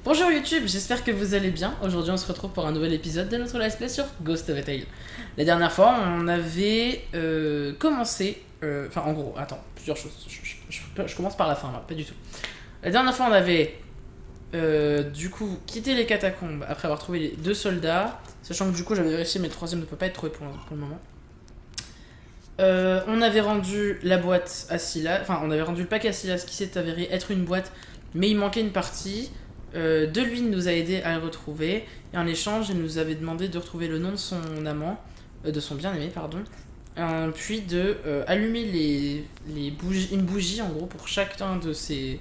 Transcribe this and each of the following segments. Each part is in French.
Bonjour YouTube, j'espère que vous allez bien. Aujourd'hui on se retrouve pour un nouvel épisode de notre let's play sur Ghost of a Tale. La dernière fois on avait commencé... Enfin en gros, attends, plusieurs choses. Je commence par la fin là, pas du tout. La dernière fois on avait du coup quitté les catacombes après avoir trouvé les deux soldats. Sachant que du coup j'avais vérifié mais le troisième ne peut pas être trouvé pour le moment. On avait rendu la boîte à Silas, enfin on avait rendu le pack à Silas qui s'est avéré être une boîte mais il manquait une partie. De lui nous a aidé à le retrouver et en échange il nous avait demandé de retrouver le nom de son amant, de son bien-aimé pardon, puis de allumer les bougies, une bougie en gros pour chacune de ses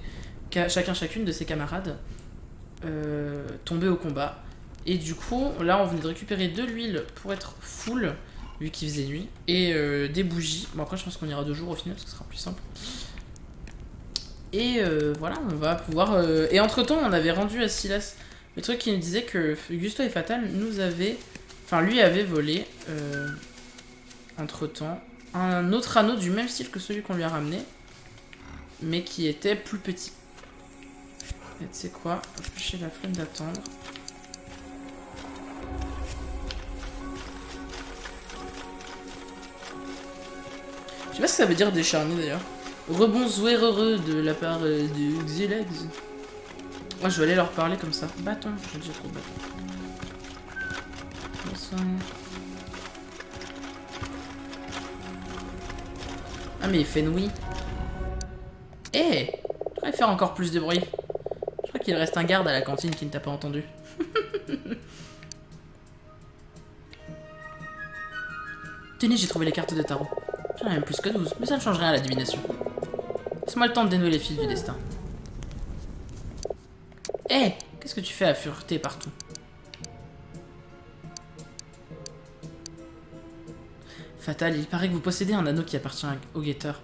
camarades tombés au combat. Et du coup là on venait de récupérer de l'huile pour être full vu qu'il faisait nuit et des bougies. Bon après je pense qu'on ira 2 jours au final parce que ce sera plus simple. Et voilà, on va pouvoir... Et entre-temps, on avait rendu à Silas le truc qui nous disait que Gusto et Fatal nous avaient... Enfin, lui avait volé, entre-temps, un autre anneau du même style que celui qu'on lui a ramené, mais qui était plus petit. Et tu sais quoi? J'ai la flemme d'attendre. Je sais pas ce que ça veut dire décharné d'ailleurs. Rebonsoir heureux de la part de Xilex. Moi je vais aller leur parler comme ça. Bâton, j'ai déjà trop bâton. Bonsoir. Ah mais il fait nuit. Eh hey, je pourrais faire encore plus de bruit. Je crois qu'il reste un garde à la cantine qui ne t'a pas entendu. Tenez, j'ai trouvé les cartes de tarot. J'en ai même plus que 12, mais ça ne change rien à la divination. Laisse-moi le temps de dénouer les fils du destin. Hé, hey, qu'est-ce que tu fais à fureter partout? Fatal, il paraît que vous possédez un anneau qui appartient au guetteur.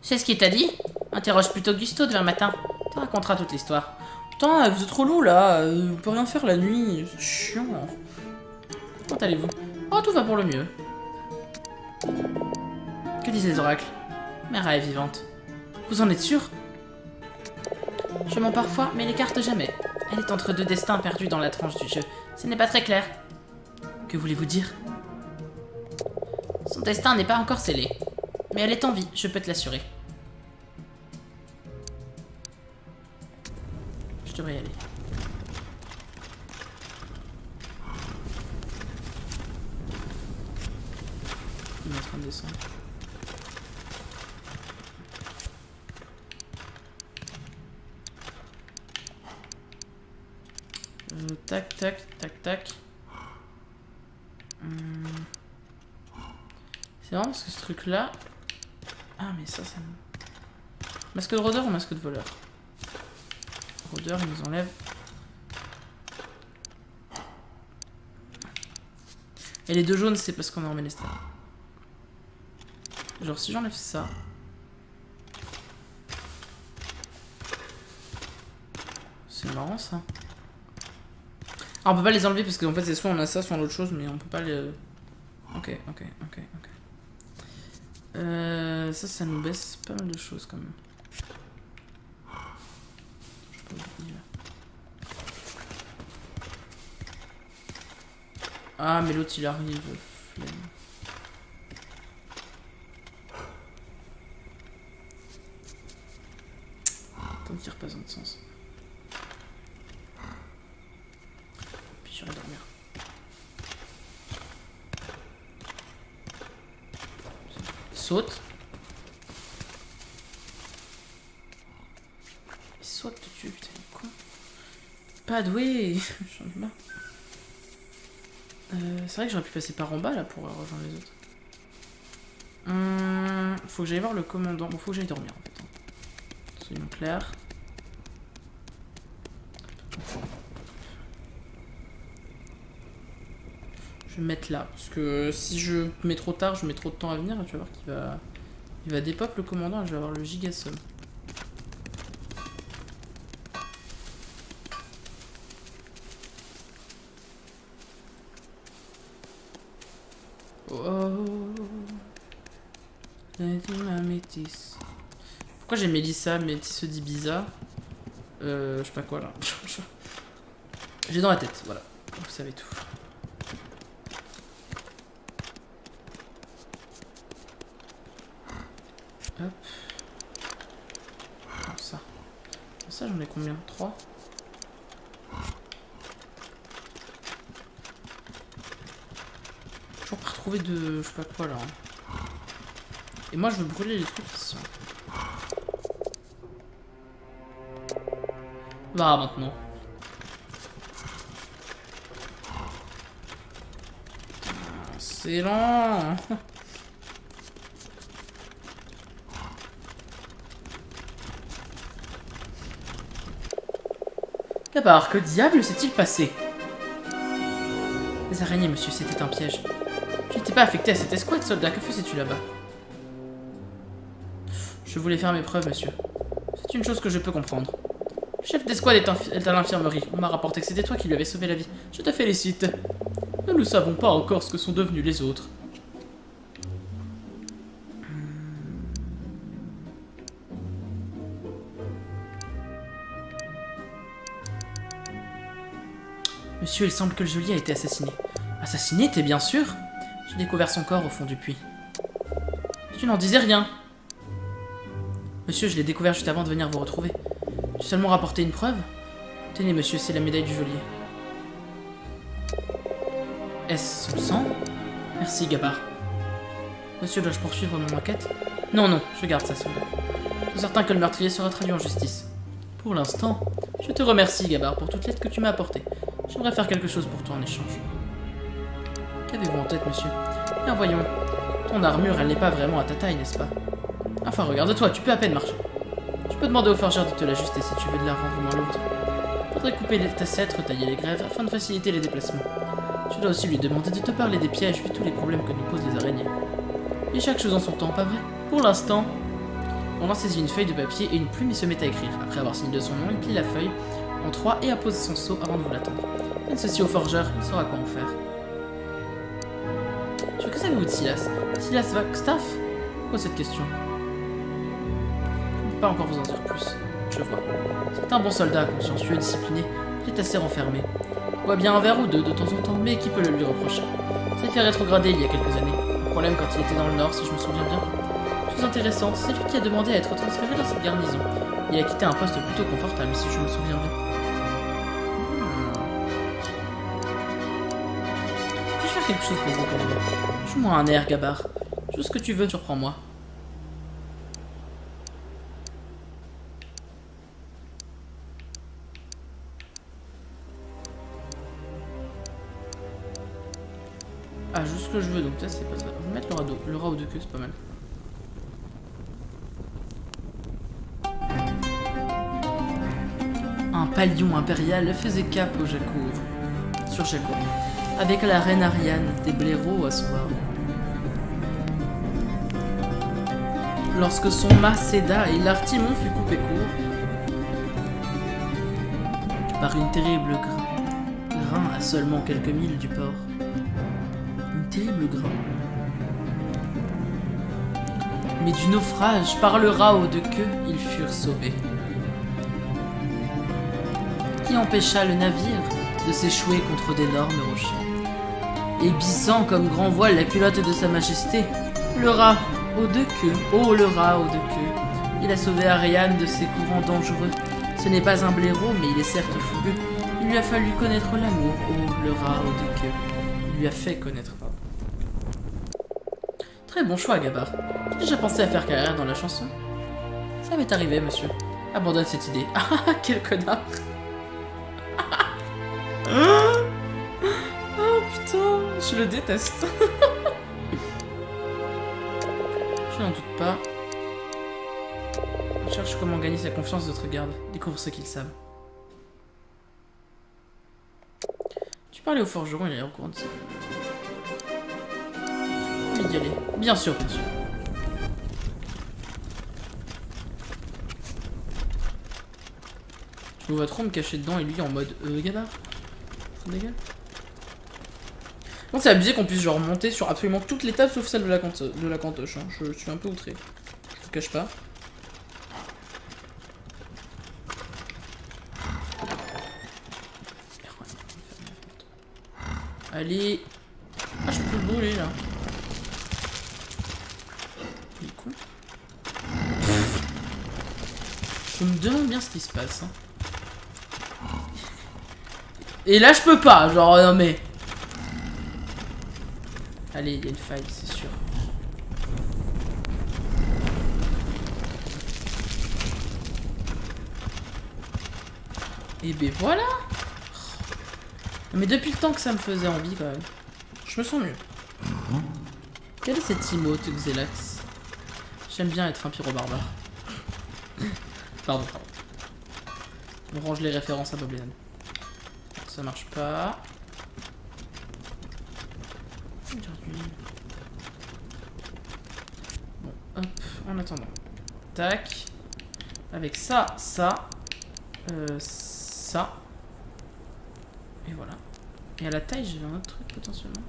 C'est ce qu'il t'a dit? Interroge plutôt Gusto demain matin. Tu raconteras toute l'histoire. Putain, vous êtes trop lourd là, on peut rien faire la nuit, c'est chiant. Comment allez-vous? Oh, tout va pour le mieux. Que disent les oracles? Mera est vivante. Vous en êtes sûr? Je mens parfois, mais les cartes jamais. Elle est entre deux destins perdus dans la tranche du jeu. Ce n'est pas très clair. Que voulez-vous dire? Son destin n'est pas encore scellé. Mais elle est en vie, je peux te l'assurer. Je devrais y aller. Il est en train de descendre. Tac, tac, tac, tac. C'est marrant parce que ce truc là... Ah mais ça me... Masque de rôdeur ou masque de voleur? Rôdeur il nous enlève. Et les deux jaunes c'est parce qu'on est en ménestrel. Genre si j'enlève ça... C'est marrant ça. Ah, on peut pas les enlever parce qu'en fait c'est soit on a ça soit on a autre chose mais on peut pas les... Ok. Ça nous baisse pas mal de choses quand même. Ah mais l'autre il arrive. Flemme. Tant qu'il repasse dans le sens. Puis j'irai dormir. Saute. Il saute dessus, putain, il est con. Pas doué. J'en ai marre. C'est vrai que j'aurais pu passer par en bas là pour rejoindre les autres. Faut que j'aille voir le commandant. Bon, faut que j'aille dormir en fait. Soyons clairs. Je vais me mettre là. Parce que si je mets trop tard, je mets trop de temps à venir. Tu vas voir qu'il va... Il va dépop le commandant et je vais avoir le giga somme. Oh. Ma métisse. Pourquoi j'ai Mélissa, Métisse d'Ibiza? Je sais pas quoi là. J'ai dans la tête, voilà. Vous savez tout. Hop. Comme ça. Ça j'en ai combien? 3. Toujours pas retrouver de... je sais pas quoi là. Et moi je veux brûler les trucs ici. Bah maintenant. C'est lent. Gabar, que diable s'est-il passé? Les araignées, monsieur, c'était un piège. Tu n'étais pas affecté à cette escouade, soldat. Que faisais-tu là-bas? Je voulais faire mes preuves, monsieur. C'est une chose que je peux comprendre. Le chef d'escouade est à l'infirmerie. On m'a rapporté que c'était toi qui lui avais sauvé la vie. Je te félicite. Nous ne savons pas encore ce que sont devenus les autres. Monsieur, il semble que le geôlier a été assassiné. Assassiné, t'es bien sûr? J'ai découvert son corps au fond du puits. Tu n'en disais rien. Monsieur, je l'ai découvert juste avant de venir vous retrouver. J'ai seulement rapporté une preuve. Tenez, monsieur, c'est la médaille du geôlier. Est-ce son sang? Merci, Gabar. Monsieur, dois-je poursuivre mon enquête? Non, non, je garde ça, soldat. Je suis certain que le meurtrier sera traduit en justice. Pour l'instant, je te remercie, Gabar, pour toute l'aide que tu m'as apportée. J'aimerais faire quelque chose pour toi en échange. Qu'avez-vous en tête, monsieur? Bien, voyons. Ton armure, elle n'est pas vraiment à ta taille, n'est-ce pas? Enfin, regarde-toi, tu peux à peine marcher. Je peux demander au forgeur de te l'ajuster si tu veux de la rendre moins lourde. Faudrait couper les tassettes, retailler les grèves, afin de faciliter les déplacements. Je dois aussi lui demander de te parler des pièges, vu tous les problèmes que nous posent les araignées. Et chaque chose en son temps, pas vrai? Pour l'instant... On en saisit une feuille de papier et une plume et se met à écrire. Après avoir signé de son nom, il plie la feuille en 3 et appose son sceau avant de vous l'attendre. Donne ceci au forgeur, il saura quoi en faire. Que savez-vous de Silas? Silas Wagstaff? Pourquoi cette question? Je ne peux pas encore vous en dire plus. Je vois. C'est un bon soldat, consciencieux et discipliné. Il est assez renfermé. Il boit bien un verre ou deux de temps en temps, mais qui peut le lui reprocher? Il s'est fait rétrograder il y a quelques années. Le problème quand il était dans le nord, si je me souviens bien. Chose intéressante, c'est lui qui a demandé à être transféré dans cette garnison. Il a quitté un poste plutôt confortable, si je me souviens bien. Puis-je faire quelque chose pour vous, quand même? Joue-moi un air, Gabar. Joue ce que tu veux, surprends-moi. Ah, joue ce que je veux, donc ça c'est pas ça. Je vais mettre le rat aux deux queues, c'est pas mal. Un palion impérial faisait cap au Jacour. Sur Jacour. Avec la reine Ariane, des blaireaux à son bord. Lorsque son mât céda et l'artimon fut coupé court, par une terrible grain à seulement quelques milles du port. Une terrible grain. Mais du naufrage, par le rat aux deux queues, ils furent sauvés. Qui empêcha le navire de s'échouer contre d'énormes rochers. Et bissant comme grand voile la culotte de sa majesté, le rat aux deux queues, oh le rat aux deux queues, il a sauvé Ariane de ses courants dangereux. Ce n'est pas un blaireau, mais il est certes fougueux. Il lui a fallu connaître l'amour, oh le rat aux deux queues. Il lui a fait connaître. Très bon choix, Gabar. J'ai déjà pensé à faire carrière dans la chanson. Ça m'est arrivé, monsieur. Abandonne cette idée. Ah, quel connard. Oh putain, je le déteste. Je n'en doute pas. On cherche comment gagner sa confiance d'autres gardes. Découvre ce qu'ils savent. Tu parlais au forgeron, il est au courant de ça. Oui, d'y aller. Bien sûr, bien sûr. Je me vois trop me cacher dedans et lui en mode Gabar. Ça dégueule. Bon, c'est abusé qu'on puisse genre monter sur absolument toutes les tables sauf celle de la cantoche. Hein. Je suis un peu outré. Je vous cache pas. Allez. Ah, je peux le brûler là. Il est con. Je me demande bien ce qui se passe. Hein. Et là, je peux pas. Genre, non mais. Allez, il y a une faille, c'est sûr. Et ben voilà. Mais depuis le temps que ça me faisait envie quand même. Je me sens mieux. Quel est cet emote, Xelax? J'aime bien être un pyro-barbare. Pardon. On range les références à Bob Lennon. Ça marche pas. Bon, hop, en attendant. Tac. Avec ça, ça. Ça. Et voilà. Et à la taille, j'ai un autre truc potentiellement.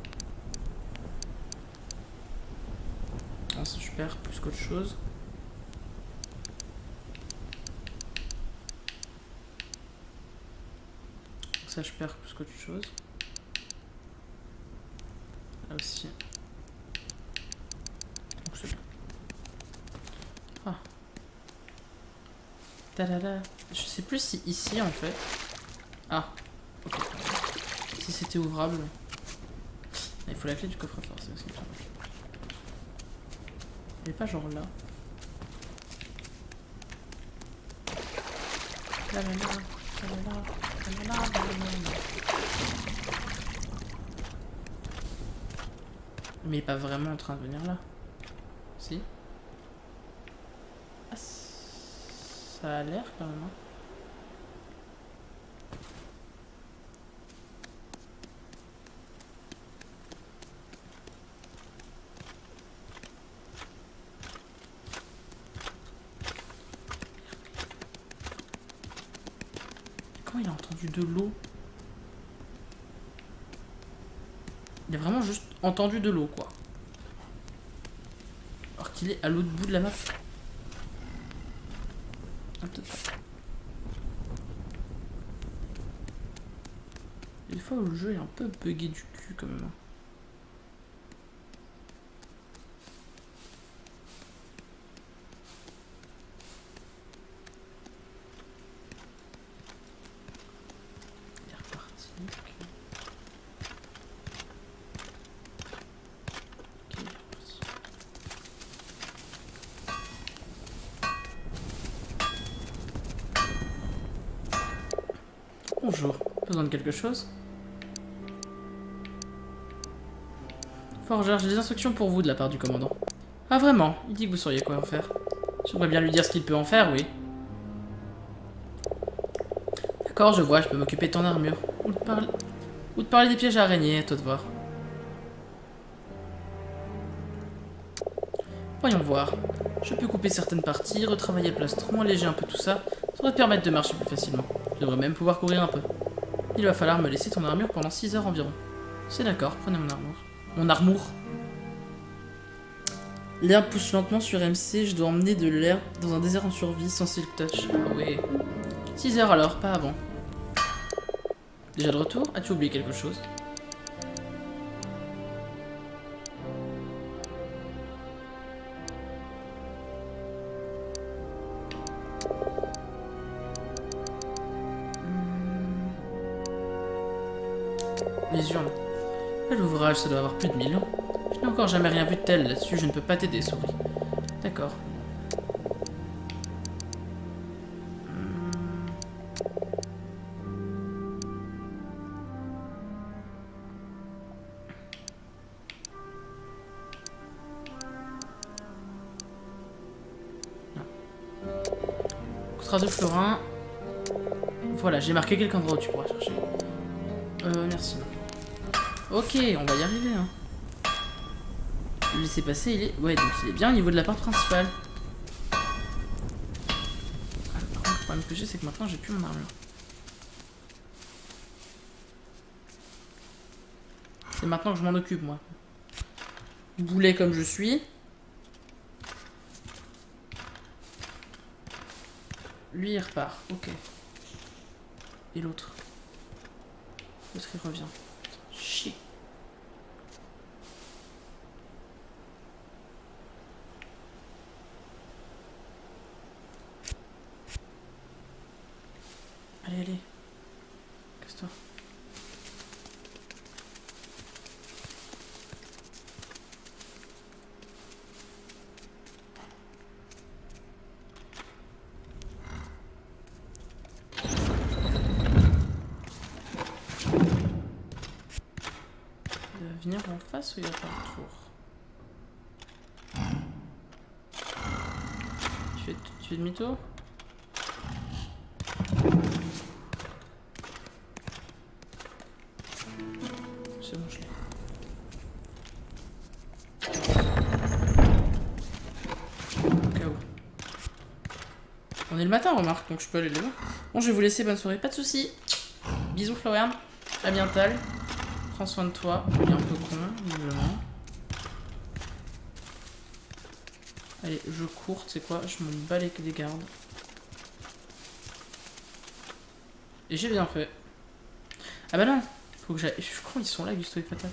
Ah, ça je perds plus qu'autre chose. Ça je perds plus qu'autre chose. Là aussi. Donc c'est bien. Ah. Tadada. Je sais plus si ici en fait. Ah. Ok. Si c'était ouvrable. Il faut la clé du coffre-fort, c'est aussi bien. Il est pas genre là. Mais il est pas vraiment en train de venir là. Si. Ah, ça a l'air quand même. Hein. Comment il a entendu de l'eau? Il a vraiment juste entendu de l'eau, quoi. Alors qu'il est à l'autre bout de la map. Ah, peut-être pas. Il y a des fois où le jeu est un peu bugué du cul, quand même. Il est reparti. Bonjour, besoin de quelque chose? Forger, j'ai des instructions pour vous de la part du commandant. Ah vraiment? Il dit que vous sauriez quoi en faire. J'aimerais bien lui dire ce qu'il peut en faire, oui. D'accord, je vois, je peux m'occuper de ton armure. Ou de parler des pièges à araignées, à toi de voir. Voyons voir. Je peux couper certaines parties, retravailler le plastron, alléger un peu tout ça. Ça va te permettre de marcher plus facilement. Tu devrais même pouvoir courir un peu. Il va falloir me laisser ton armure pendant 6 heures environ. C'est d'accord, prenez mon armure. Mon armour. L'herbe pousse lentement sur MC, je dois emmener de l'herbe dans un désert en survie sans silk touch. Ah ouais. 6 heures alors, pas avant. Déjà de retour? As-tu oublié quelque chose? Les urnes. L'ouvrage, ça doit avoir plus de 1000 ans. Je n'ai encore jamais rien vu de tel là-dessus, je ne peux pas t'aider, souris. D'accord. Contrat de florin. Voilà, j'ai marqué quelques endroits où tu pourras chercher. Merci. Ok, on va y arriver, hein. Le laisser passer, il est... Ouais, donc il est bien au niveau de la porte principale. Ah, par contre, le problème que j'ai, c'est que maintenant, j'ai plus mon armure. C'est maintenant que je m'en occupe, moi. Boulet comme je suis. Lui, il repart. Ok. Et l'autre? L'autre, il revient. Chier. Allez, allez. Casse-toi. Il va venir en face ou il va faire le tour? Tu fais demi-tour? C'est bon, je l'ai. Au cas où. On est le matin, remarque, donc je peux aller là. Bon, je vais vous laisser, bonne soirée, pas de soucis. Bisous, Flower. À bientôt. Prends soin de toi. Il est un peu con, visiblement. Allez, je cours, tu sais quoi, je me bats les gardes. Et j'ai bien fait. Ah bah non, faut que j'aille. Je crois qu'ils sont là, Gusto et Fatal.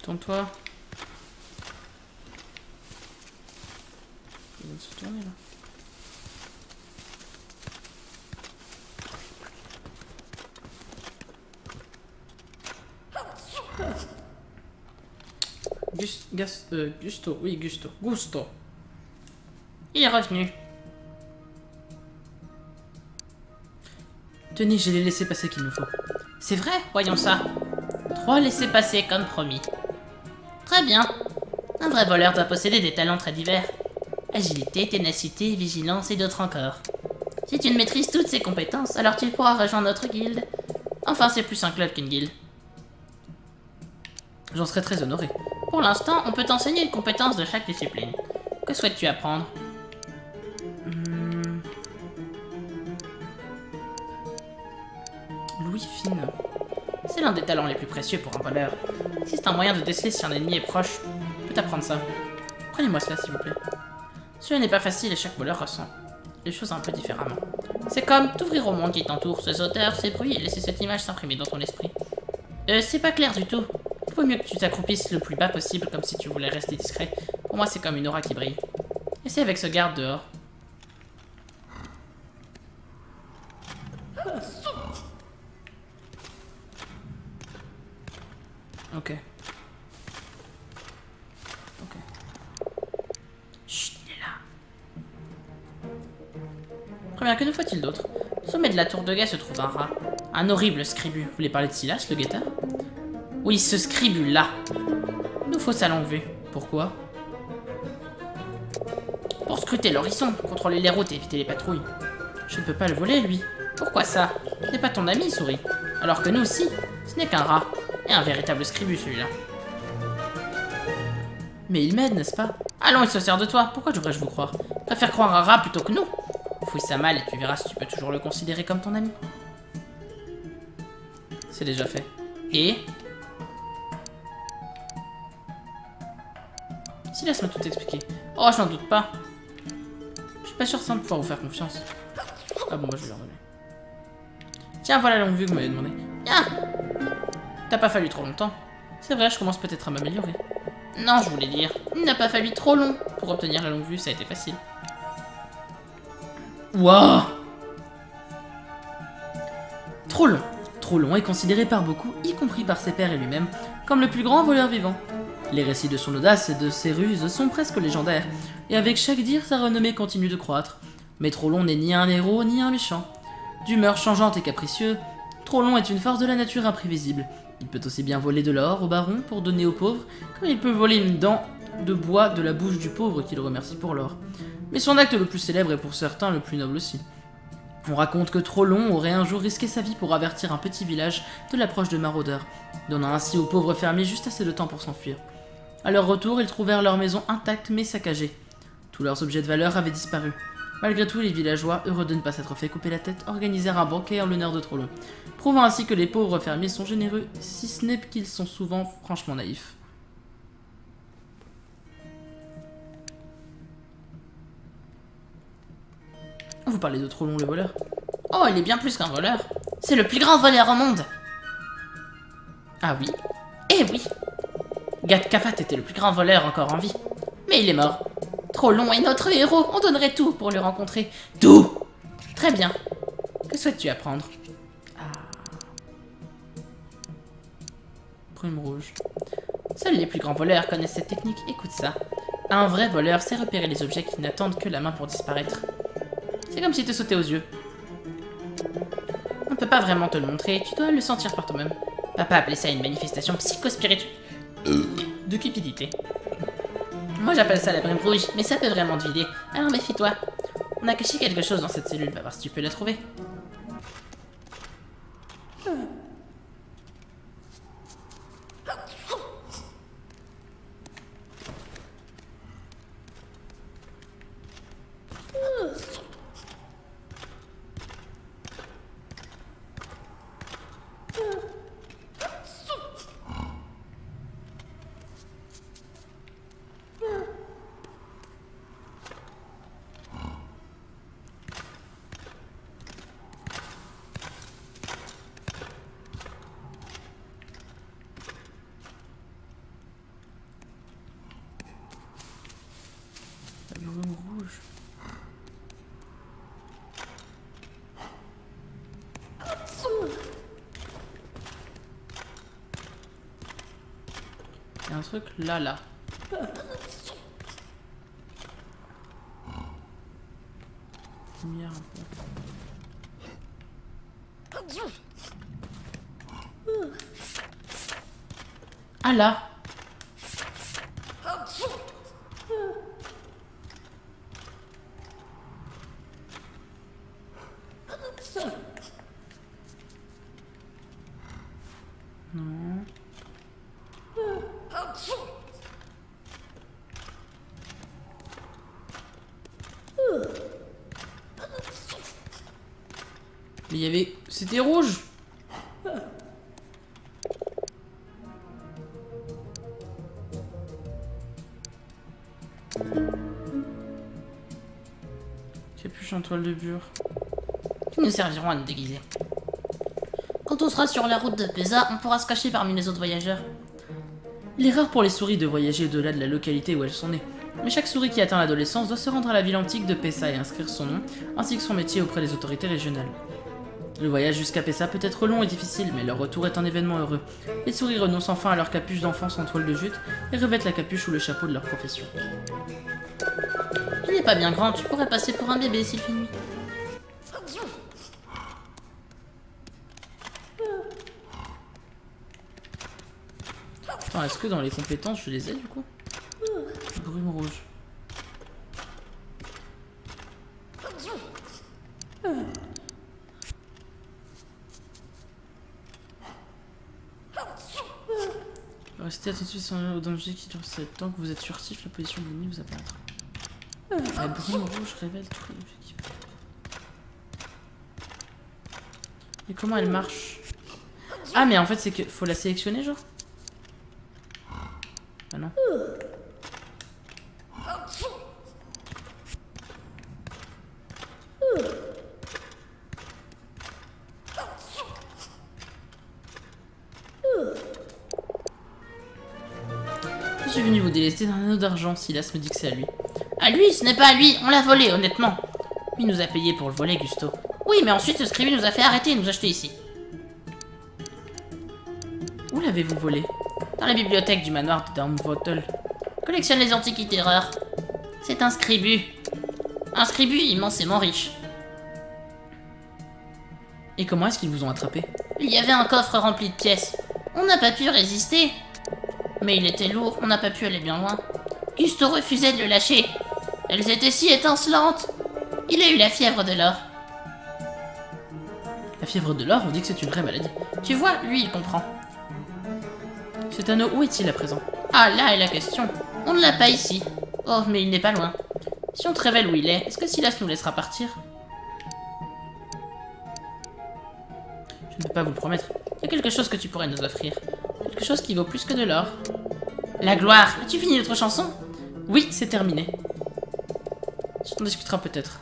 Tourne-toi. Il vient de se tourner là. Gusto, oui, Gusto. Il est revenu. Tenez, j'ai les laissés-passer qu'il nous faut. C'est vrai, voyons ça. 3 laissés-passer comme promis. Très bien. Un vrai voleur doit posséder des talents très divers. Agilité, ténacité, vigilance et d'autres encore. Si tu ne maîtrises toutes ces compétences, alors tu pourras rejoindre notre guilde. Enfin, c'est plus un club qu'une guilde. J'en serais très honoré. Pour l'instant, on peut t'enseigner une compétence de chaque discipline. Que souhaites-tu apprendre? Louis fine. C'est l'un des talents les plus précieux pour un voleur. Si c'est un moyen de déceler si un ennemi est proche, Je peux t'apprendre ça. Prenez-moi cela, s'il vous plaît. cela n'est pas facile et chaque voleur ressent les choses un peu différemment. C'est comme t'ouvrir au monde qui t'entoure, ces odeurs, ces bruits et laisser cette image s'imprimer dans ton esprit. C'est pas clair du tout. Il vaut mieux que tu t'accroupisses le plus bas possible comme si tu voulais rester discret. Pour moi, c'est comme une aura qui brille. Essaie avec ce garde dehors. Ok. Chut, il est là. Très bien, que nous faut-il d'autre? Au sommet de la tour de guet se trouve un rat. Un horrible scribu. Vous voulez parler de Silas, le guetteur? Oui, ce scribu-là. Nous faut sa longue vue. Pourquoi? Pour scruter l'horizon, contrôler les routes et éviter les patrouilles. Je ne peux pas le voler, lui. Pourquoi ça? Ce n'est pas ton ami, souris. Alors que nous aussi, ce n'est qu'un rat. Et un véritable scribu, celui-là. Mais il m'aide, n'est-ce pas? Allons, il se sert de toi. Pourquoi devrais-je vous croire? Préfère croire un rat plutôt que nous. Fouille sa malle et tu verras si tu peux toujours le considérer comme ton ami. C'est déjà fait. Et Silas m'a tout expliqué. oh, je n'en doute pas. Je suis pas sûr de pouvoir vous faire confiance. Ah bon, bah je vais leur donner. Tiens, voilà la longue vue Vous m'avez demandé. Tiens. T'as pas fallu trop longtemps. C'est vrai, je commence peut-être à m'améliorer. Non, je voulais dire, il n'a pas fallu trop long. Pour obtenir la longue vue, ça a été facile. Waouh! Trop long. Trop long est considéré par beaucoup, y compris par ses pairs et lui-même, comme le plus grand voleur vivant. Les récits de son audace et de ses ruses sont presque légendaires, et avec chaque dire, sa renommée continue de croître. Mais Trollon n'est ni un héros ni un méchant. D'humeur changeante et capricieux, Trollon est une force de la nature imprévisible. Il peut aussi bien voler de l'or au baron pour donner aux pauvres, comme il peut voler une dent de bois de la bouche du pauvre qui le remercie pour l'or. Mais son acte le plus célèbre est pour certains le plus noble aussi. On raconte que Trollon aurait un jour risqué sa vie pour avertir un petit village de l'approche de maraudeurs, donnant ainsi aux pauvres fermiers juste assez de temps pour s'enfuir. À leur retour, ils trouvèrent leur maison intacte mais saccagée. Tous leurs objets de valeur avaient disparu. Malgré tout, les villageois, heureux de ne pas s'être fait couper la tête, organisèrent un banquet en l'honneur de Trollon, prouvant ainsi que les pauvres fermiers sont généreux, si ce n'est qu'ils sont souvent franchement naïfs. Vous parlez de Trollon le voleur? Oh, il est bien plus qu'un voleur. C'est le plus grand voleur au monde. Ah oui? Eh oui. Gat Kafat était le plus grand voleur encore en vie. Mais il est mort. Trop long et notre héros, on donnerait tout pour le rencontrer. Tout! Très bien. Que souhaites-tu apprendre? Brume rouge. Seuls les plus grands voleurs connaissent cette technique, écoute ça. Un vrai voleur sait repérer les objets qui n'attendent que la main pour disparaître. C'est comme si te sautait aux yeux. On ne peut pas vraiment te le montrer, tu dois le sentir par toi-même. Papa appelait ça une manifestation psychospirituelle de cupidité. Moi j'appelle ça la brume rouge, mais ça peut vraiment te vider. Alors méfie-toi. On a caché quelque chose dans cette cellule, va voir si tu peux la trouver. La brume rouge. Il y a un truc là. Lumière un peu. Ah là! Non. Mais il y avait... C'était rouge. Capuche en toile de bure. Qui nous serviront à nous déguiser. Quand on sera sur la route de Pesa, on pourra se cacher parmi les autres voyageurs. Il est rare pour les souris de voyager au-delà de la localité où elles sont nées. Mais chaque souris qui atteint l'adolescence doit se rendre à la ville antique de Pessa et inscrire son nom, ainsi que son métier auprès des autorités régionales. Le voyage jusqu'à Pessa peut être long et difficile, mais leur retour est un événement heureux. Les souris renoncent enfin à leur capuche d'enfance en toile de jute et revêtent la capuche ou le chapeau de leur profession. Tu n'es pas bien grand, tu pourrais passer pour un bébé s'il fait nuit. Attends, est-ce que dans les compétences je les ai du coup? Brume rouge. Restez attentif au danger qui dure 7 temps que vous êtes furtif, la position de l'ennemi vous apparaîtra. La brume rouge révèle tous les objectifs. Et comment elle marche? Ah mais en fait c'est que faut la sélectionner genre? Ah non. Je suis venu vous délester d'un anneau d'argent, Silas me dit que c'est à lui. À lui, ce n'est pas à lui, on l'a volé, honnêtement. Il nous a payé pour le voler, Gusto. Oui, mais ensuite ce scribe nous a fait arrêter et nous acheter ici. Où l'avez-vous volé? Dans la bibliothèque du manoir de Darmvotel. Collectionne les antiquités rares. C'est un scribu. Un scribu immensément riche. Et comment est-ce qu'ils vous ont attrapé? Il y avait un coffre rempli de pièces. On n'a pas pu résister. Mais il était lourd, on n'a pas pu aller bien loin. Gusto refusait de le lâcher. Elles étaient si étincelantes. Il a eu la fièvre de l'or. La fièvre de l'or, on dit que c'est une vraie maladie. Tu vois, lui, il comprend. Cet anneau, où est-il à présent? Ah, là est la question. On ne l'a pas ici. Oh, mais il n'est pas loin. Si on te révèle où il est que Silas nous laissera partir? Je ne peux pas vous le promettre. Il y a quelque chose que tu pourrais nous offrir. Quelque chose qui vaut plus que de l'or. La gloire. As-tu fini notre chanson? Oui, c'est terminé. On discutera peut-être.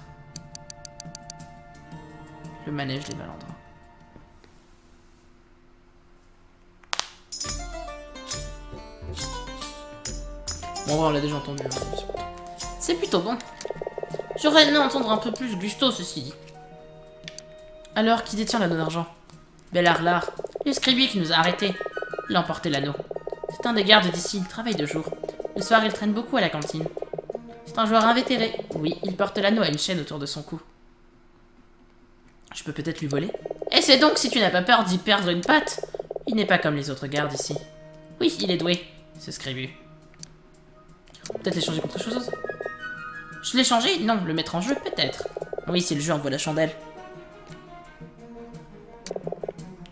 Le manège des malandrins. Bon, on l'a déjà entendu. C'est plutôt bon. J'aurais aimé entendre un peu plus Gusto, ceci dit. Alors, qui détient l'anneau d'argent? Bellarlar, le scribier qui nous a arrêtés. Il a emporté l'anneau. C'est un des gardes d'ici, il travaille de jour. Le soir, il traîne beaucoup à la cantine. C'est un joueur invétéré. Oui, il porte l'anneau à une chaîne autour de son cou. Je peux peut-être lui voler? Et c'est donc si tu n'as pas peur d'y perdre une patte. Il n'est pas comme les autres gardes ici. Oui, il est doué, ce scribu. Peut-être l'échanger contre autre chose? Je l'ai changé? Non, le mettre en jeu, peut-être. Oui, si le jeu envoie la chandelle.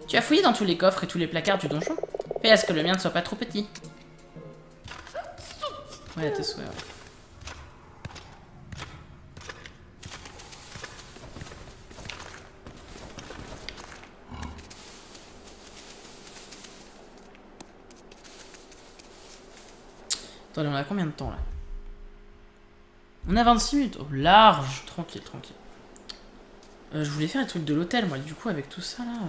Tu as fouillé dans tous les coffres et tous les placards du donjon? Fais à ce que le mien ne soit pas trop petit. Ouais, tes souhaits, ouais. Attendez, on a combien de temps là? On a 26 minutes. Oh, large. Tranquille, tranquille. Je voulais faire les trucs de l'hôtel, moi, du coup, avec tout ça là.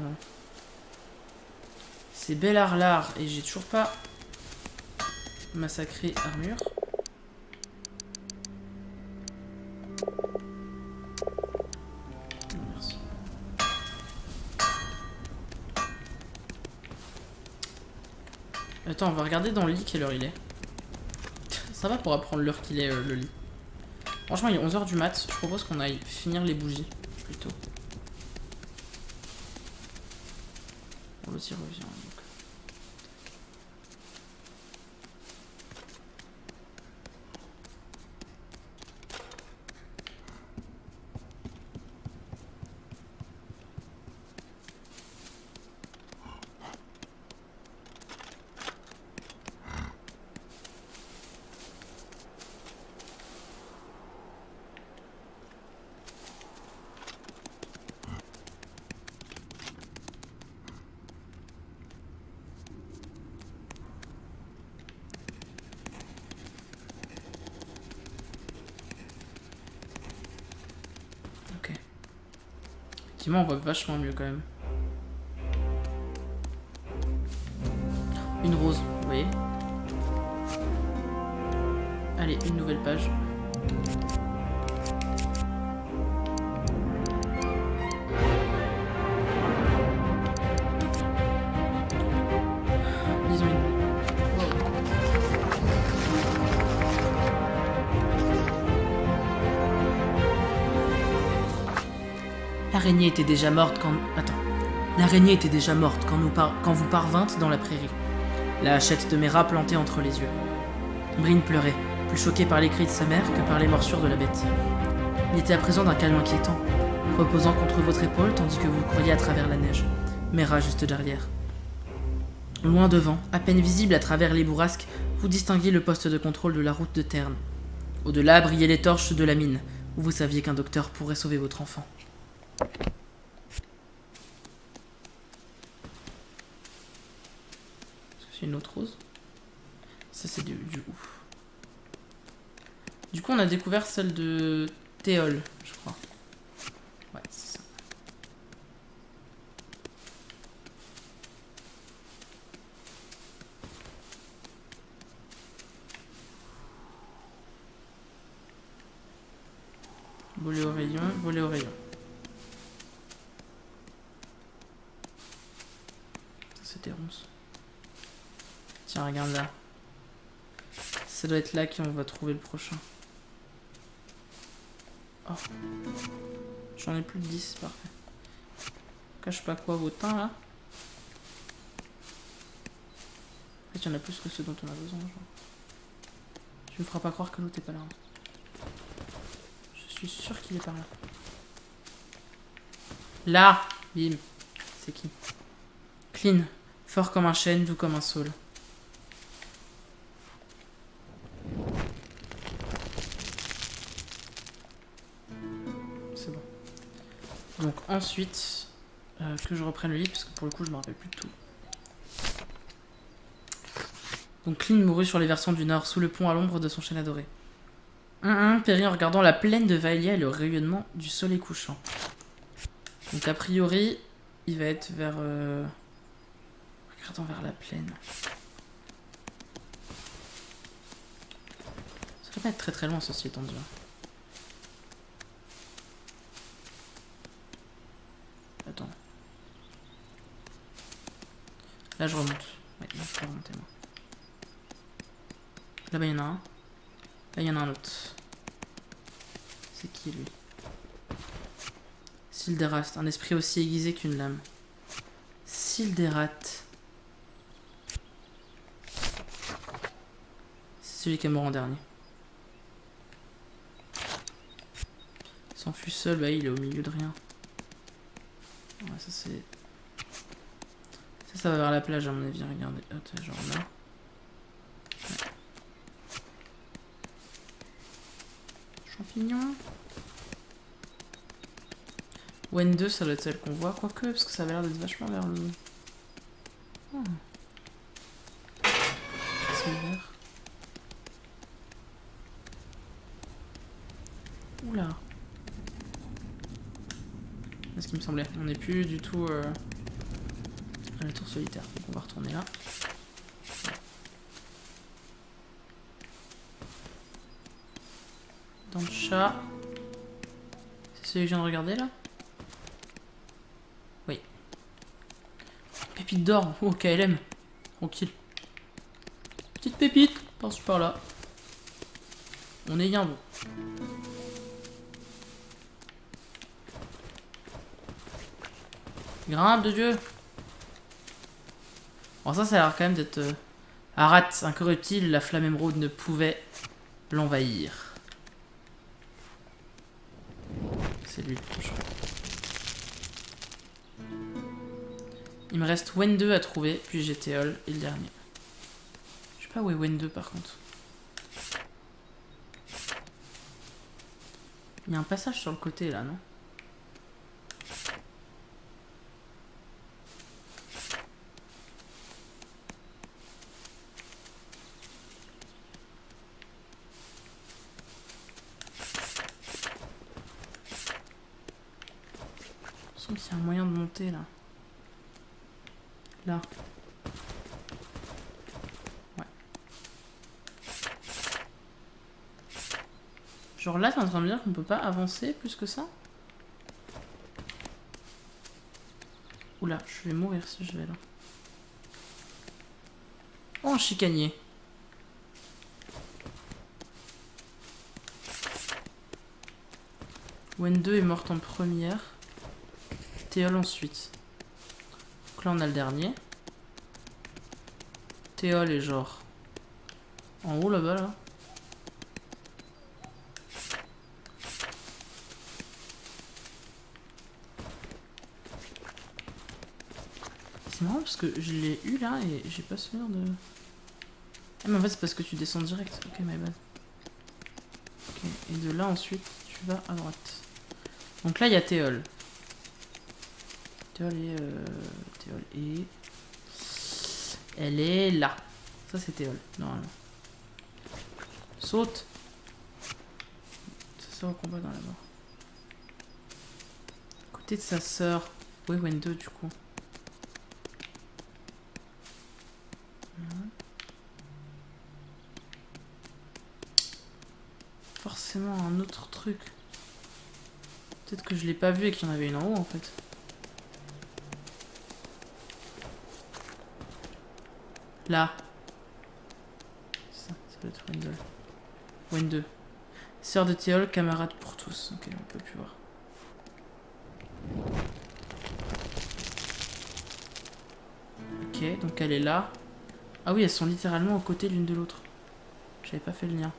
C'est Bellarlar et j'ai toujours pas massacré armure. Non, merci. Attends, on va regarder dans le lit quelle heure il est. Ça va pour apprendre l'heure qu'il est, le lit. Franchement, il est 11h du mat. Je propose qu'on aille finir les bougies, plutôt. On le tire revient, donc. Effectivement, on voit vachement mieux quand même. Une rose, vous voyez. Allez, une nouvelle page. Disons une. L'araignée était déjà morte quand... Attends. L'araignée était déjà morte quand vous parvîntes dans la prairie. La hachette de Mera plantée entre les yeux. Brine pleurait, plus choquée par les cris de sa mère que par les morsures de la bête. Il était à présent d'un calme inquiétant, reposant contre votre épaule tandis que vous couriez à travers la neige. Mera juste derrière. Loin devant, à peine visible à travers les bourrasques, vous distinguiez le poste de contrôle de la route de Terne. Au-delà brillaient les torches de la mine, où vous saviez qu'un docteur pourrait sauver votre enfant. Est-ce que c'est une autre rose? Ça c'est du ouf. Du coup on a découvert celle de Théol, je crois. Ouais, c'est ça. Voler au rayon, voler au rayon. Ça c'était ronce. Tiens, regarde là. Ça doit être là qu'on va trouver le prochain. Oh. J'en ai plus de 10, c'est parfait. Cache pas quoi vos teints là. En fait, il y en a plus que ceux dont on a besoin. Genre. Tu me feras pas croire que l'autre est pas là. Hein. Je suis sûr qu'il est par là. Là! Bim. C'est qui? Clean. Fort comme un chêne, doux comme un saule. C'est bon. Donc ensuite, que je reprenne le livre, parce que pour le coup je me rappelle plus de tout. Donc Clean mourut sur les versants du nord, sous le pont à l'ombre de son chêne adoré. Périt en regardant la plaine de Vaelia et le rayonnement du soleil couchant. Donc a priori, il va être vers... Regardons vers la plaine. Ça doit pas être très très loin, ceci étant dit. Attends. Là, je remonte. Ouais, là, je peux remonter, moi. Là-bas, il y en a un. Là, il y en a un autre. C'est qui, lui? Silderast, un esprit aussi aiguisé qu'une lame. Silderat. C'est celui qui est mort en dernier. Il s'enfuit seul, bah il est au milieu de rien. Ouais, ça c'est... Ça va vers la plage à mon avis, regardez. Hop, genre là. Ouais. Champignons. Wen 2, ça doit être celle qu'on voit, quoique, parce que ça avait l'air d'être vachement vers le... Oh. C'est vert. Oula. C'est ce qui me semblait. On n'est plus du tout à la tour solitaire. Donc on va retourner là. Dans le chat. C'est celui que je viens de regarder là? Oui. Pépite d'or. Oh, KLM. Tranquille. Petite pépite. Par-ci par-là. On est bien bon. Grimpe de Dieu. Bon, ça a l'air quand même d'être... Arat, incorruptible, la flamme émeraude ne pouvait l'envahir. C'est lui, je crois. Il me reste Wen 2 à trouver, puis GTOL et le dernier. Je sais pas où est Wen 2 par contre. Il y a un passage sur le côté là, non? Il y a un moyen de monter là. Là. Ouais. Genre là, t'es en train de me dire qu'on peut pas avancer plus que ça? Oula, je vais mourir si je vais là. Oh, un chicanier. Wen 2 est morte en première. Théol ensuite. Donc là on a le dernier. Théol est genre en haut là-bas là. C'est marrant parce que je l'ai eu là et j'ai pas souvenir de... Ah mais en fait c'est parce que tu descends direct. Ok, my bad. Ok, et de là ensuite tu vas à droite. Donc là il y a Théol. Théol est... Elle est là. Ça c'est Théol, normalement. Saute. Sa sœur au combat dans la mort. Côté de sa sœur. Oui, Wen 2 du coup. Forcément un autre truc. Peut-être que je l'ai pas vu et qu'il y en avait une en haut en fait. Là. Ça doit être Wen 2. Wen 2. Sœur de Théol, camarade pour tous. Ok, on peut plus voir. Ok, donc elle est là. Ah oui, elles sont littéralement aux côtés l'une de l'autre. J'avais pas fait le lien.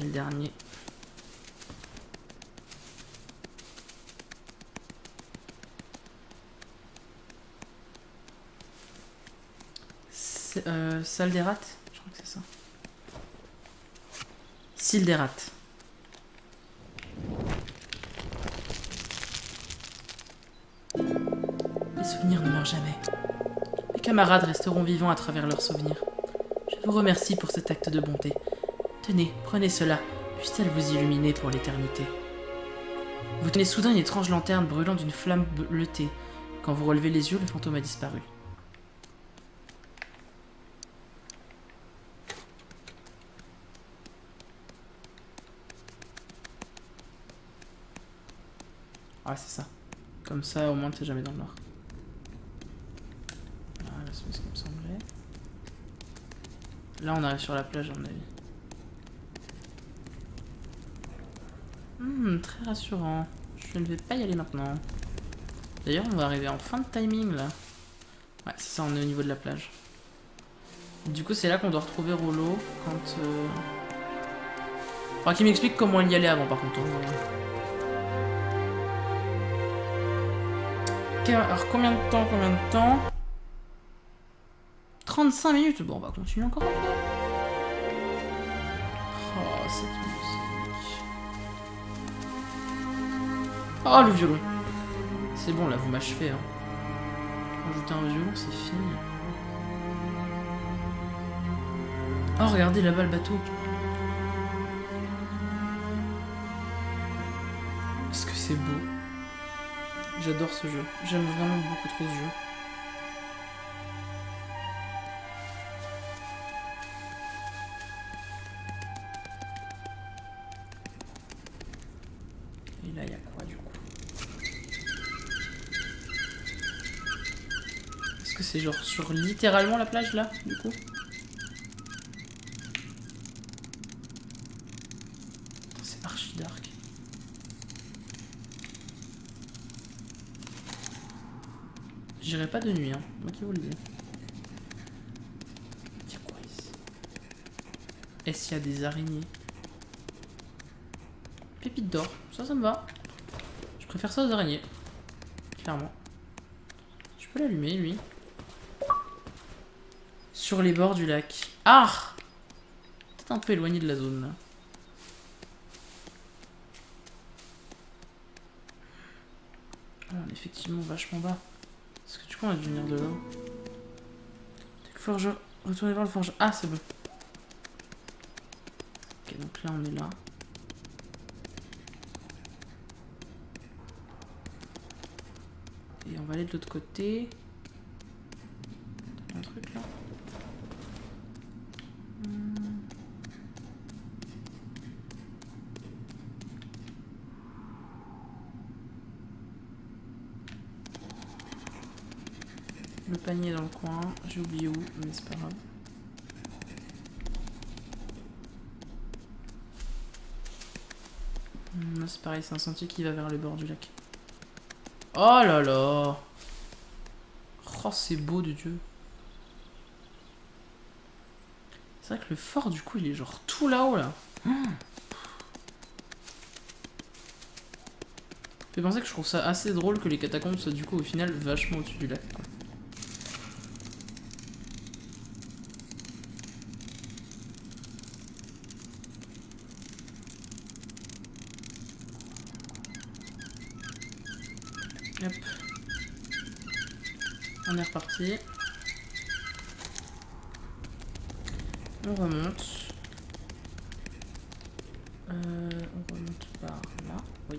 Et le dernier. Salderat, je crois que c'est ça. Silderat. Les souvenirs ne meurent jamais. Mes camarades resteront vivants à travers leurs souvenirs. Je vous remercie pour cet acte de bonté. Tenez, prenez cela, puisse-t-elle vous illuminer pour l'éternité. Vous tenez soudain une étrange lanterne brûlant d'une flamme bleutée. Quand vous relevez les yeux, le fantôme a disparu. Ah, c'est ça. Comme ça, au moins, t'es jamais dans le noir. Voilà, c'est ce qui me semblait. Là, on arrive sur la plage, à mon avis. Très rassurant. Je ne vais pas y aller maintenant. D'ailleurs, on va arriver en fin de timing, là. Ouais, c'est ça, on est au niveau de la plage. Du coup, c'est là qu'on doit retrouver Rollo quand... Faudra qu'il m'explique comment il y allait avant, par contre. Ok, alors combien de temps 35 minutes. Bon, on va continuer encore un peu. Oh, cette musique. Oh, le violon. C'est bon, là, vous m'achevez. Hein. Ajouter un violon, c'est fini. Oh, regardez là-bas le bateau. Est-ce que c'est beau? J'adore ce jeu. J'aime vraiment beaucoup trop ce jeu. Et là, il y a quoi du coup? Est-ce que c'est genre sur littéralement la plage là, du coup? C'est archi dark. J'irai pas de nuit, hein. Moi qui vous le dis. Y'a quoi ici? Est-ce qu'il y a des araignées? Pépite d'or, ça me va. Je préfère ça aux araignées. Clairement. Je peux l'allumer, lui. Sur les bords du lac. Ah! Peut-être un peu éloigné de la zone, là. Ah, on est effectivement vachement bas. Est-ce que tu peux venir de là-haut? Forgeur. Retournez voir le forgeur. Ah, c'est bon. Ok, donc là, on est là. Et on va aller de l'autre côté. Un truc là. Le panier dans le coin, j'ai oublié où, mais c'est pas grave. Là c'est pareil, c'est un sentier qui va vers le bord du lac. Oh là là! Oh, c'est beau de Dieu. C'est vrai que le fort, du coup, il est genre tout là-haut, là. Je penser que je trouve ça assez drôle que les catacombes soient, du coup, au final, vachement au-dessus du lac, quoi. Hop. On est reparti. On remonte. On remonte par là. Oui.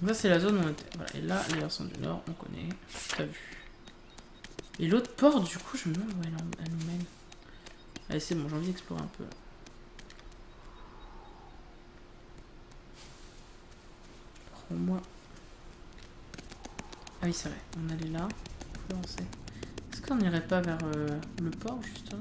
Donc ça c'est la zone où on était. Voilà. Et là, les versants du nord, on connaît. T'as vu. Et l'autre porte, du coup, je me demande où elle nous mène. Allez, c'est bon, j'ai envie d'explorer un peu. Prends-moi. Ah oui, c'est vrai. On allait là. Faut avancer. Est-ce qu'on n'irait pas vers le port, justement?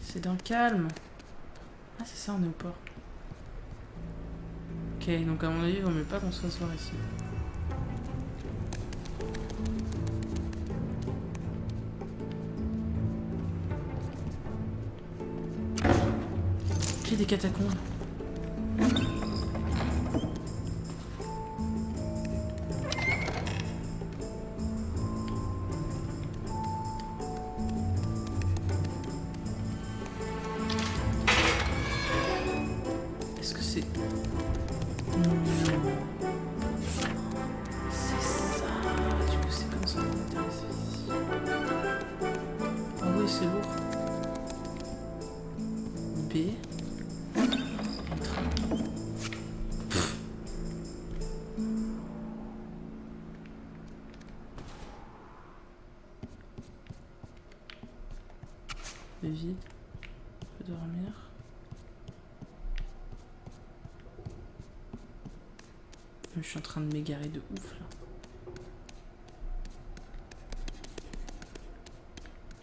C'est d'un calme. Ah, c'est ça, on est au port. Ok, donc à mon avis, il vaut mieux pas qu'on se fasse voir ici. Ok, des catacombes. Est-ce que c'est... C'est ça. Du coup, c'est comme ça qu'on va atterrir ici. Ah oui, c'est lourd. B. vide. Je peux dormir. Je suis en train de m'égarer de ouf là.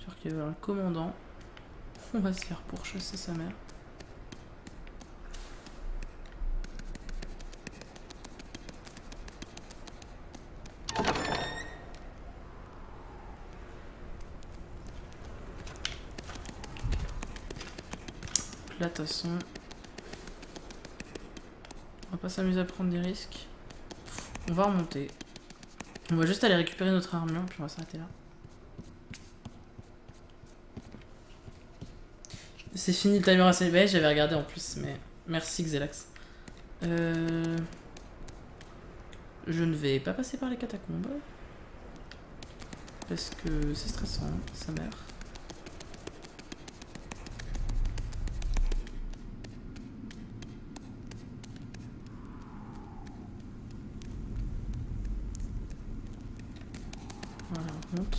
Genre qu'il y avait un commandant. On va se faire pourchasser sa mère. Là, de toute façon, on va pas s'amuser à prendre des risques. On va remonter. On va juste aller récupérer notre armure, puis on va s'arrêter là. C'est fini le timer assez bête, j'avais regardé en plus, mais merci Xelax. Je ne vais pas passer par les catacombes. Parce que c'est stressant, sa mère. Voilà, on monte.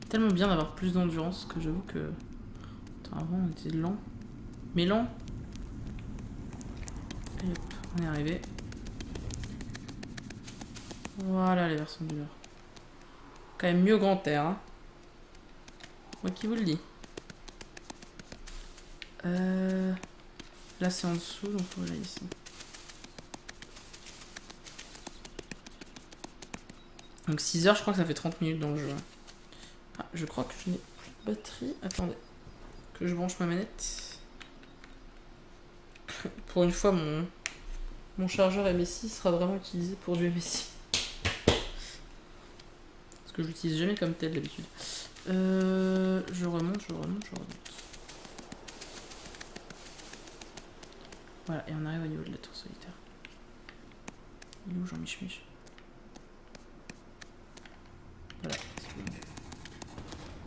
Tellement bien d'avoir plus d'endurance que j'avoue que... Attends, avant on était lent. Mais lent. Et hop, on est arrivé. Voilà les versions du beurre. Quand même mieux au grand air, hein. Moi qui vous le dis. Là c'est en dessous, donc faut aller ici. Donc 6 heures, je crois que ça fait 30 minutes dans le jeu. Ah, je crois que je n'ai plus de batterie. Attendez. Que je branche ma manette. Pour une fois, mon chargeur MSI sera vraiment utilisé pour du MSI. Parce que je l'utilise jamais comme tel d'habitude. Je remonte. Voilà, et on arrive au niveau de la tour solitaire. Il est où Jean-Mich-Mich? Voilà.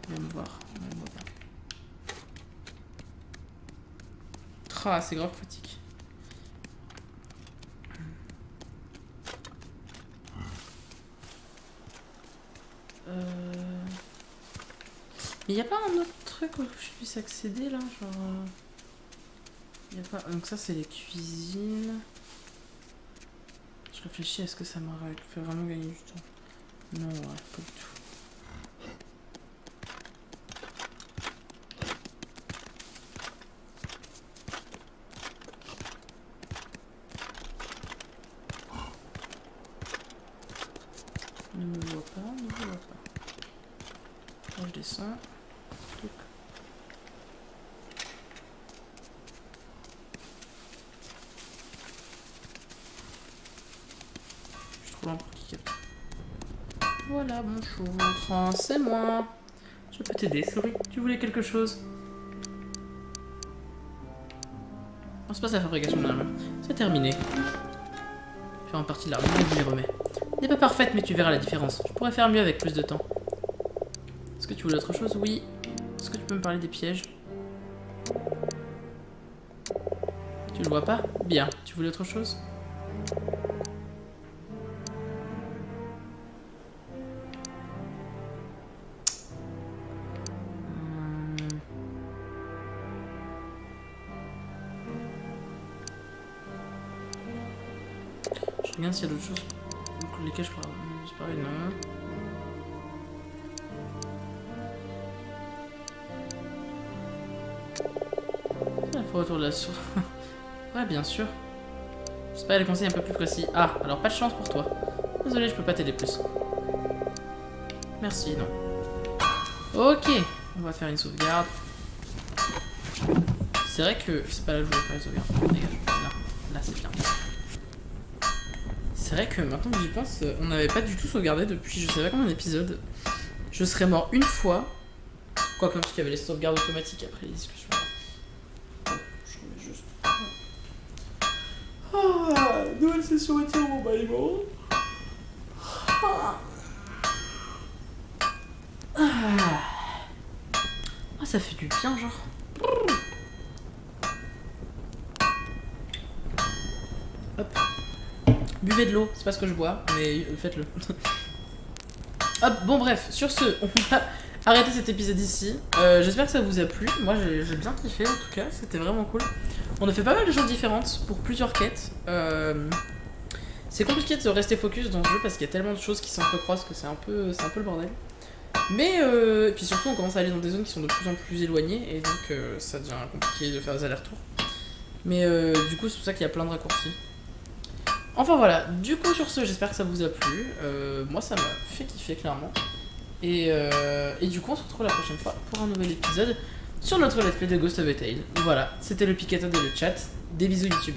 On va me voir. On me voit pas. Ah, c'est grave pratique. Mais y a pas un autre truc où je puisse accéder là, genre. Y a pas. Donc ça c'est les cuisines. Je réfléchis, est-ce que ça m'aurait fait vraiment gagner du temps? Non, ouais, pas du tout. Ne me vois pas. Là, je descends. Touc. Je suis trop lent pour qu'il capte. Voilà, bonjour. Oh, c'est moi. Je peux t'aider, souris. Tu voulais quelque chose? On se passe à la fabrication de l'armure. C'est terminé. Faire en partie de l'armure, je vous les remets. N'est pas parfaite, mais tu verras la différence. Je pourrais faire mieux avec plus de temps. Est-ce que tu voulais autre chose? Oui. Est-ce que tu peux me parler des pièges? Tu le vois pas? Bien. Tu voulais autre chose? Je regarde s'il y a d'autres choses lesquelles je pourrais avoir disparu. Non. Il faut autour de la source. Ouais, bien sûr. J'espère les conseils un peu plus précis. Ah, alors pas de chance pour toi. Désolé, je peux pas t'aider plus. Merci, non. Ok, on va faire une sauvegarde. C'est vrai que... C'est pas là que je voulais faire une sauvegarde. Dégage. Là c'est bien. C'est vrai que maintenant que j'y pense, on n'avait pas du tout sauvegardé depuis je sais pas combien d'épisodes. Je serais mort une fois. Quoi comme parce qu'il y avait les sauvegardes automatiques après les discussions. Je remets juste. Ah, nouvelle session était au bâillement. Ah, ça fait du bien, genre. Hop. Buvez de l'eau, c'est pas ce que je bois, mais faites-le. Hop, bon bref, sur ce, on va arrêter cet épisode ici. J'espère que ça vous a plu. Moi j'ai bien kiffé en tout cas, c'était vraiment cool. On a fait pas mal de choses différentes pour plusieurs quêtes. C'est compliqué de rester focus dans ce jeu parce qu'il y a tellement de choses qui s'entrecroisent que c'est un peu le bordel. Mais et puis surtout on commence à aller dans des zones qui sont de plus en plus éloignées et donc ça devient compliqué de faire des allers-retours. Mais du coup c'est pour ça qu'il y a plein de raccourcis. Enfin voilà, du coup sur ce j'espère que ça vous a plu. Moi ça m'a fait kiffer clairement. Et du coup on se retrouve la prochaine fois pour un nouvel épisode sur notre let's play de Ghost of a Tale. Voilà, c'était le Picatoad et le chat. Des bisous YouTube.